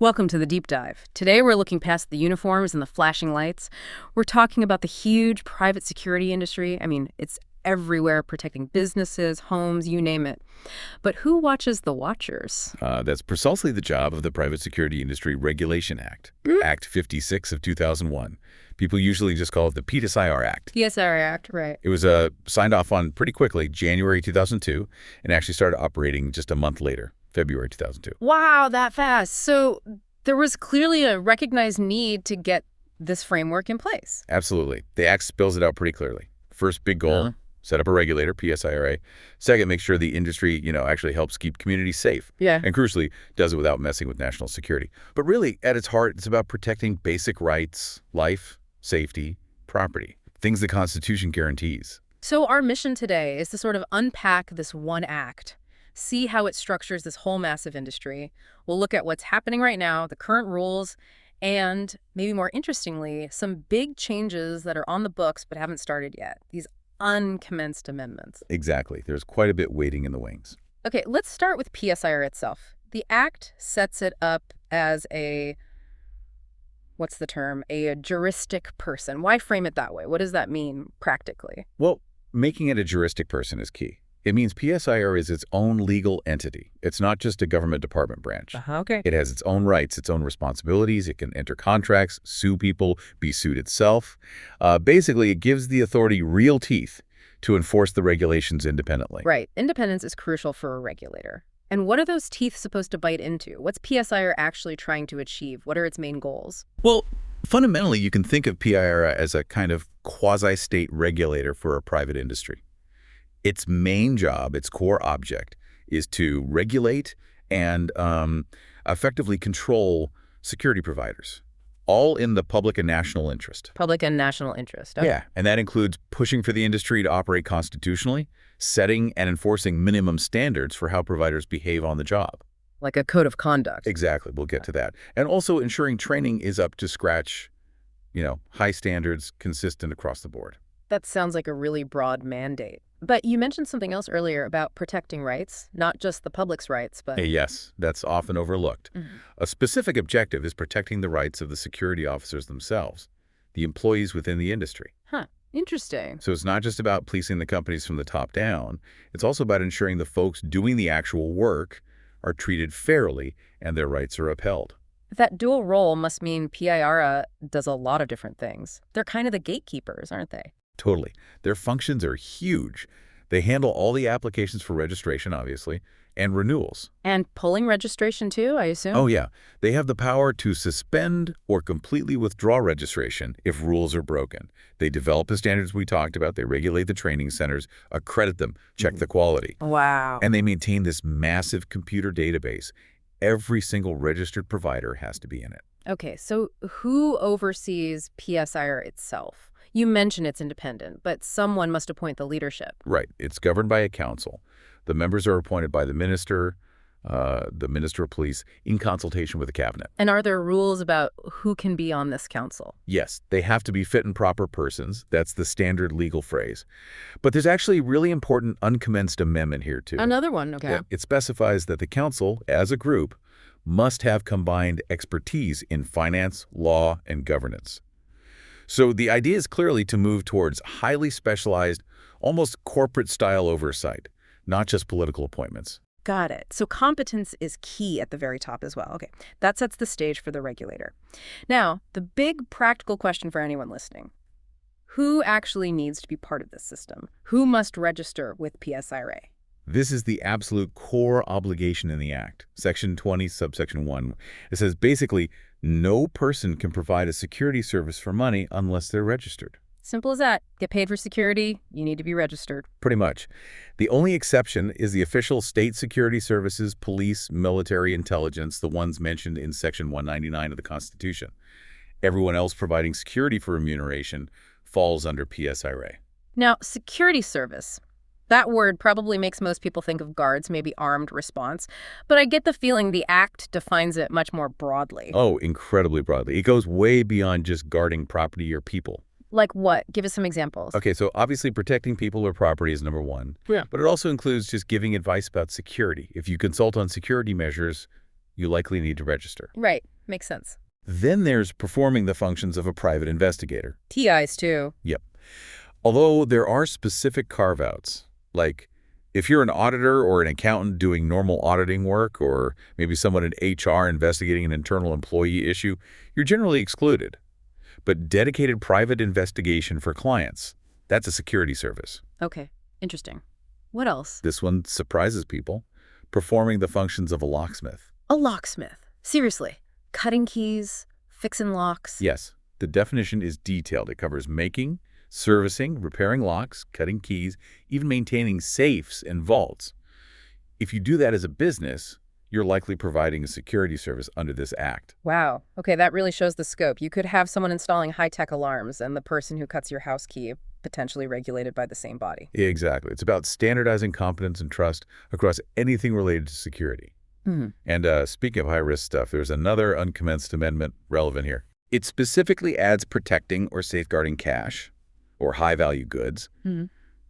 Welcome to the Deep Dive. Today we're looking past the uniforms and the flashing lights. We're talking about the huge private security industry. I mean, it's everywhere, protecting businesses, homes, you name it. But who watches the watchers? That's precisely the job of the Private Security Industry Regulation Act, Act 56 of 2001. People usually just call it the PSIRA Act. PSIRA Act, right. It was signed off on pretty quickly, January 2002, and actually started operating just a month later, February 2002. Wow, that fast. So there was clearly a recognized need to get this framework in place. Absolutely. The Act spells it out pretty clearly. First big goal, set up a regulator, PSIRA. Second, make sure the industry, actually helps keep communities safe. Yeah. And crucially, does it without messing with national security. But really, at its heart, it's about protecting basic rights, life, safety, property, things the Constitution guarantees. So our mission today is to sort of unpack this one act, see how it structures this whole massive industry. We'll look at what's happening right now, the current rules, and maybe more interestingly, some big changes that are on the books but haven't started yet. These uncommenced amendments. Exactly. There's quite a bit waiting in the wings. Okay, let's start with PSIRA itself. The Act sets it up as a, what's the term, a juristic person. Why frame it that way? What does that mean practically? Well, making it a juristic person is key. It means PSIRA is its own legal entity. It's not just a government department branch. Okay. It has its own rights, its own responsibilities. It can enter contracts, sue people, be sued itself. Basically, it gives the authority real teeth to enforce the regulations independently. Right. Independence is crucial for a regulator. And what are those teeth supposed to bite into? What's PSIRA actually trying to achieve? What are its main goals? Well, fundamentally, you can think of PSIRA as a kind of quasi-state regulator for a private industry. Its main job, its core object, is to regulate and effectively control security providers, all in the public and national interest. Public and national interest. Okay. Yeah, and that includes pushing for the industry to operate constitutionally, setting and enforcing minimum standards for how providers behave on the job. Like a code of conduct. Exactly, we'll get to that. And also ensuring training is up to scratch, high standards, consistent across the board. That sounds like a really broad mandate. But you mentioned something else earlier about protecting rights, not just the public's rights, but... Yes, that's often overlooked. A specific objective is protecting the rights of the security officers themselves, the employees within the industry. Huh, interesting. So it's not just about policing the companies from the top down. It's also about ensuring the folks doing the actual work are treated fairly and their rights are upheld. That dual role must mean PSIRA does a lot of different things. They're kind of the gatekeepers, aren't they? Totally. Their functions are huge. They handle all the applications for registration, obviously, and renewals. And pulling registration too, I assume? Oh, yeah. They have the power to suspend or completely withdraw registration if rules are broken. They develop the standards we talked about. They regulate the training centers, accredit them, check the quality. Wow. And they maintain this massive computer database. Every single registered provider has to be in it. Okay, so who oversees PSIRA itself? You mentioned it's independent, but someone must appoint the leadership. Right. It's governed by a council. The members are appointed by the minister of police, in consultation with the cabinet. And are there rules about who can be on this council? Yes, they have to be fit and proper persons. That's the standard legal phrase. But there's actually a really important uncommenced amendment here, too. Another one, okay. Yeah, it specifies that the council, as a group, must have combined expertise in finance, law, and governance. So the idea is clearly to move towards highly specialized, almost corporate-style oversight, not just political appointments. Got it. So competence is key at the very top as well. Okay, that sets the stage for the regulator. Now, the big practical question for anyone listening. Who actually needs to be part of this system? Who must register with PSIRA? This is the absolute core obligation in the Act. Section 20, subsection 1. It says basically, no person can provide a security service for money unless they're registered. Simple as that. Get paid for security, you need to be registered. Pretty much. The only exception is the official state security services, police, military, intelligence, the ones mentioned in Section 199 of the Constitution. Everyone else providing security for remuneration falls under PSIRA. Now, security service. That word probably makes most people think of guards, maybe armed response. But I get the feeling the Act defines it much more broadly. Oh, incredibly broadly. It goes way beyond just guarding property or people. Like what? Give us some examples. Okay, so obviously protecting people or property is number one. Yeah. But it also includes just giving advice about security. If you consult on security measures, you likely need to register. Right. Makes sense. Then there's performing the functions of a private investigator. TIs, too. Yep. Although there are specific carve-outs, like if you're an auditor or an accountant doing normal auditing work, or maybe someone in HR investigating an internal employee issue, you're generally excluded. But dedicated private investigation for clients, that's a security service. Okay. Interesting. What else? This one surprises people. Performing the functions of a locksmith. A locksmith. Seriously. Cutting keys, fixing locks. Yes, the definition is detailed. It covers making, servicing, repairing locks, cutting keys, even maintaining safes and vaults. If you do that as a business, you're likely providing a security service under this act. Wow. Okay, that really shows the scope. You could have someone installing high-tech alarms and the person who cuts your house key potentially regulated by the same body. Exactly. It's about standardizing competence and trust across anything related to security. And speaking of high-risk stuff, there's another uncommenced amendment relevant here. It specifically adds protecting or safeguarding cash or high-value goods,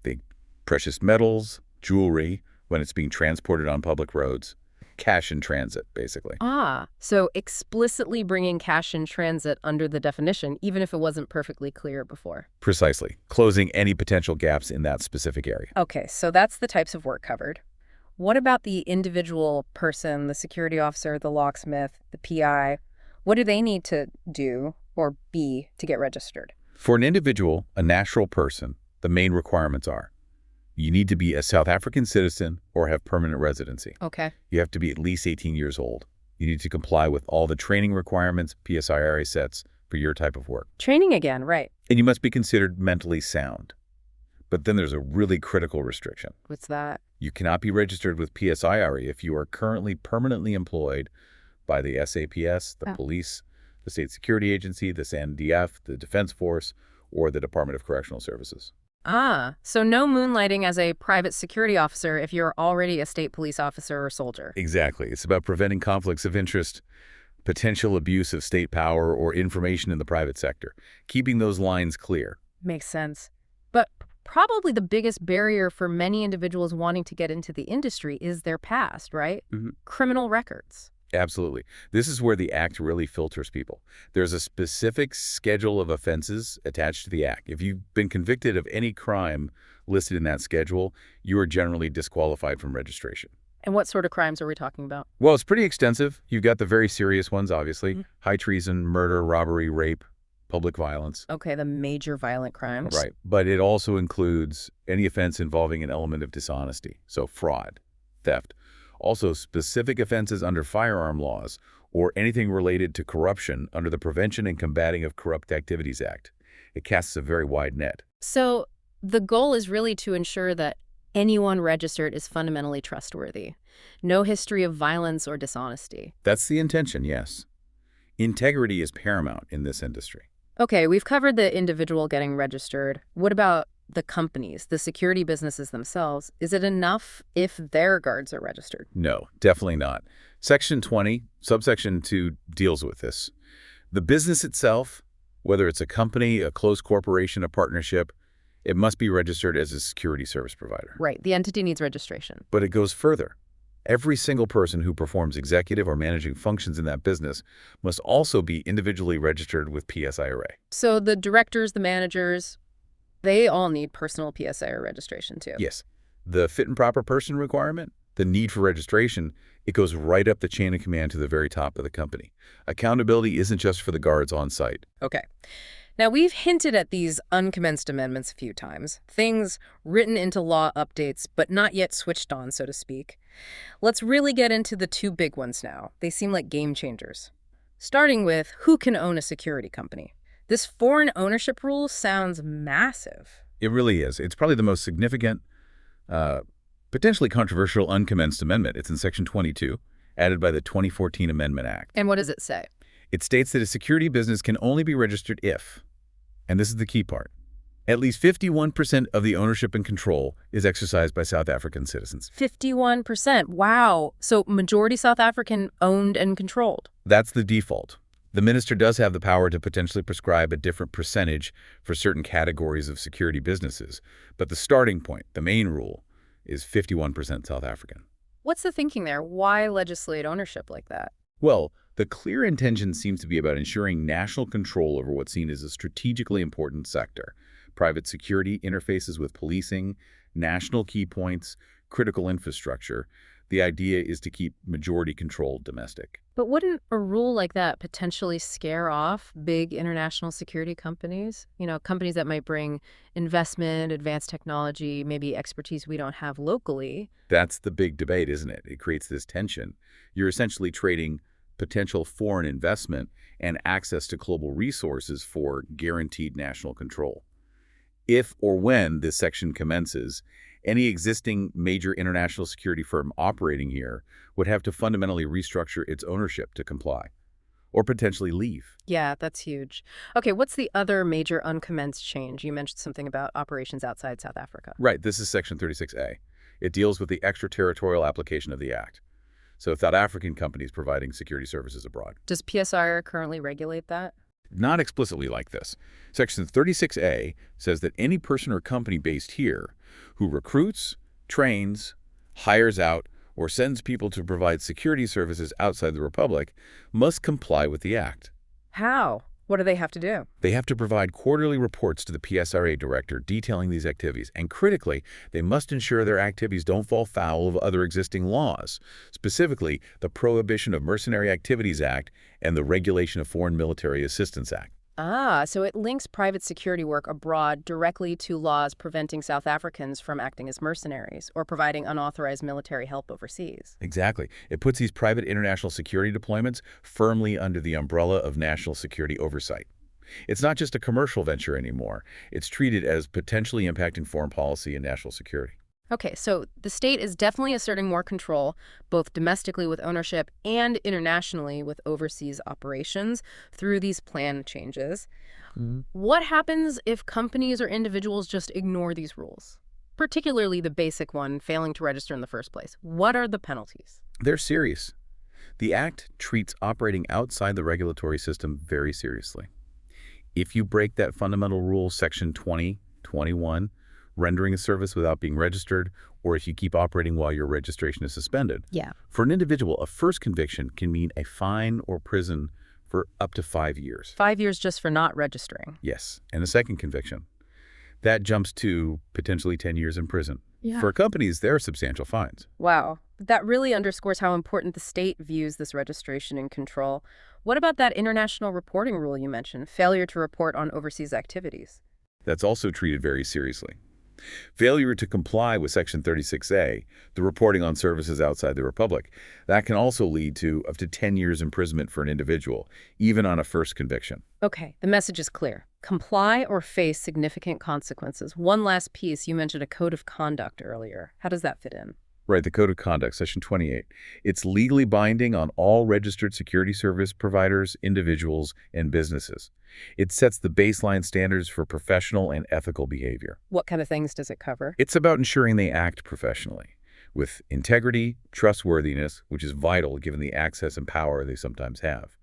think precious metals, jewelry, when it's being transported on public roads, cash in transit, basically. Ah, so explicitly bringing cash in transit under the definition, even if it wasn't perfectly clear before. Precisely. Closing any potential gaps in that specific area. Okay, so that's the types of work covered. What about the individual person, the security officer, the locksmith, the PI? What do they need to do or be to get registered? For an individual, a natural person, the main requirements are: you need to be a South African citizen or have permanent residency. Okay. You have to be at least 18 years old. You need to comply with all the training requirements PSIRA sets for your type of work. Training again, right. And you must be considered mentally sound. But then there's a really critical restriction. What's that? You cannot be registered with PSIRA if you are currently permanently employed by the SAPS, the police, the State Security Agency, the SANDF, the Defense Force, or the Department of Correctional Services. Ah, so no moonlighting as a private security officer if you're already a state police officer or soldier. Exactly. It's about preventing conflicts of interest, potential abuse of state power, or information in the private sector. Keeping those lines clear. Makes sense. But probably the biggest barrier for many individuals wanting to get into the industry is their past, right? Criminal records. Absolutely. This is where the Act really filters people. There's a specific schedule of offenses attached to the Act. If you've been convicted of any crime listed in that schedule, you are generally disqualified from registration. And what sort of crimes are we talking about? Well, it's pretty extensive. You've got the very serious ones, obviously. High treason, murder, robbery, rape, public violence. Okay, the major violent crimes. Right. But it also includes any offense involving an element of dishonesty, so fraud, theft. Also, specific offenses under firearm laws or anything related to corruption under the Prevention and Combating of Corrupt Activities Act. It casts a very wide net. So the goal is really to ensure that anyone registered is fundamentally trustworthy. No history of violence or dishonesty. That's the intention, yes. Integrity is paramount in this industry. Okay, we've covered the individual getting registered. What about the companies, the security businesses themselves? Is it enough if their guards are registered? No, definitely not. Section 20, subsection 2 deals with this. The business itself, whether it's a company, a closed corporation, a partnership, it must be registered as a security service provider. Right, the entity needs registration. But it goes further. Every single person who performs executive or managing functions in that business must also be individually registered with PSIRA. So the directors, the managers, they all need personal PSIRA registration too. Yes. The fit and proper person requirement, the need for registration, it goes right up the chain of command to the very top of the company. Accountability isn't just for the guards on site. Okay. Now, we've hinted at these uncommenced amendments a few times, things written into law updates but not yet switched on, so to speak. Let's really get into the two big ones now. They seem like game changers. Starting with who can own a security company. This foreign ownership rule sounds massive. It really is. It's probably the most significant, potentially controversial uncommenced amendment. It's in Section 22, added by the 2014 Amendment Act. And what does it say? It states that a security business can only be registered if, and this is the key part, at least 51% of the ownership and control is exercised by South African citizens. 51%. Wow. So majority South African owned and controlled. That's the default. The minister does have the power to potentially prescribe a different percentage for certain categories of security businesses, but the starting point, the main rule, is 51% South African. What's the thinking there? Why legislate ownership like that? Well, the clear intention seems to be about ensuring national control over what's seen as a strategically important sector. Private security interfaces with policing, national key points, critical infrastructure. The idea is to keep majority control domestic. But wouldn't a rule like that potentially scare off big international security companies? Companies that might bring investment, advanced technology, maybe expertise we don't have locally. That's the big debate, isn't it? It creates this tension. You're essentially trading potential foreign investment and access to global resources for guaranteed national control. If or when this section commences, any existing major international security firm operating here would have to fundamentally restructure its ownership to comply, or potentially leave. Yeah, that's huge. Okay, what's the other major uncommenced change? You mentioned something about operations outside South Africa. Right, this is Section 36A. It deals with the extraterritorial application of the Act. So South African companies providing security services abroad. Does PSIRA currently regulate that? Not explicitly like this. Section 36A says that any person or company based here who recruits, trains, hires out, or sends people to provide security services outside the Republic must comply with the Act. How? What do they have to do? They have to provide quarterly reports to the PSIRA director detailing these activities, and critically, they must ensure their activities don't fall foul of other existing laws, specifically the Prohibition of Mercenary Activities Act and the Regulation of Foreign Military Assistance Act. Ah, so it links private security work abroad directly to laws preventing South Africans from acting as mercenaries or providing unauthorized military help overseas. Exactly. It puts these private international security deployments firmly under the umbrella of national security oversight. It's not just a commercial venture anymore. It's treated as potentially impacting foreign policy and national security. Okay, so the state is definitely asserting more control, both domestically with ownership and internationally with overseas operations through these plan changes. What happens if companies or individuals just ignore these rules? Particularly the basic one, failing to register in the first place. What are the penalties? They're serious. The Act treats operating outside the regulatory system very seriously. If you break that fundamental rule, Section 2021, rendering a service without being registered, or if you keep operating while your registration is suspended. Yeah. For an individual, a first conviction can mean a fine or prison for up to 5 years. 5 years just for not registering. Yes. And a second conviction, that jumps to potentially 10 years in prison. Yeah. For companies, there are substantial fines. Wow. That really underscores how important the state views this registration and control. What about that international reporting rule you mentioned, failure to report on overseas activities? That's also treated very seriously. Failure to comply with Section 36A, the reporting on services outside the Republic, that can also lead to up to 10 years imprisonment for an individual, even on a first conviction. Okay, the message is clear. Comply or face significant consequences. One last piece, you mentioned a code of conduct earlier. How does that fit in? Right, the Code of Conduct, Section 28. It's legally binding on all registered security service providers, individuals, and businesses. It sets the baseline standards for professional and ethical behavior. What kind of things does it cover? It's about ensuring they act professionally, with integrity, trustworthiness, which is vital given the access and power they sometimes have.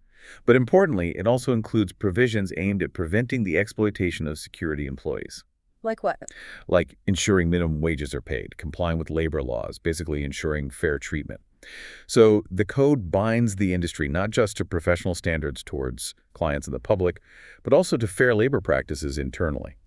But importantly, it also includes provisions aimed at preventing the exploitation of security employees. Like what? Like ensuring minimum wages are paid, complying with labor laws, basically ensuring fair treatment. So the code binds the industry not just to professional standards towards clients and the public, but also to fair labor practices internally.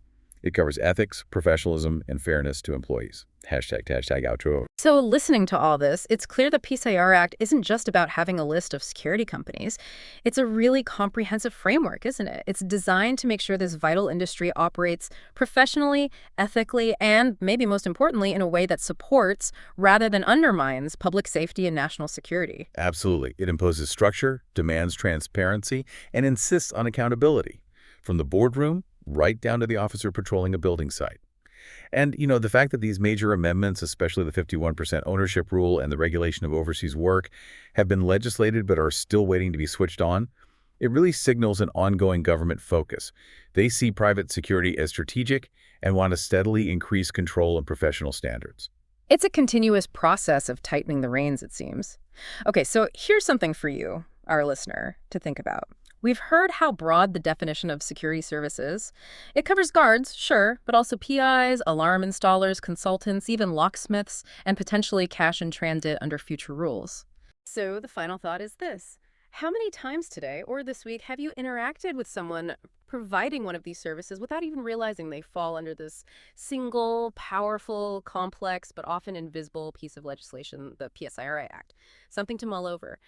It covers ethics, professionalism, and fairness to employees. #outro. So listening to all this, it's clear the PSIRA Act isn't just about having a list of security companies. It's a really comprehensive framework, isn't it? It's designed to make sure this vital industry operates professionally, ethically, and maybe most importantly, in a way that supports rather than undermines public safety and national security. Absolutely. It imposes structure, demands transparency, and insists on accountability, from the boardroom right down to the officer patrolling a building site. And, the fact that these major amendments, especially the 51% ownership rule and the regulation of overseas work, have been legislated but are still waiting to be switched on, it really signals an ongoing government focus. They see private security as strategic and want to steadily increase control and professional standards. It's a continuous process of tightening the reins, it seems. Okay, so here's something for you, our listener, to think about. We've heard how broad the definition of security service is. It covers guards, sure, but also PIs, alarm installers, consultants, even locksmiths, and potentially cash in transit under future rules. So the final thought is this. How many times today or this week have you interacted with someone providing one of these services without even realizing they fall under this single, powerful, complex, but often invisible piece of legislation, the PSIRA Act? Something to mull over.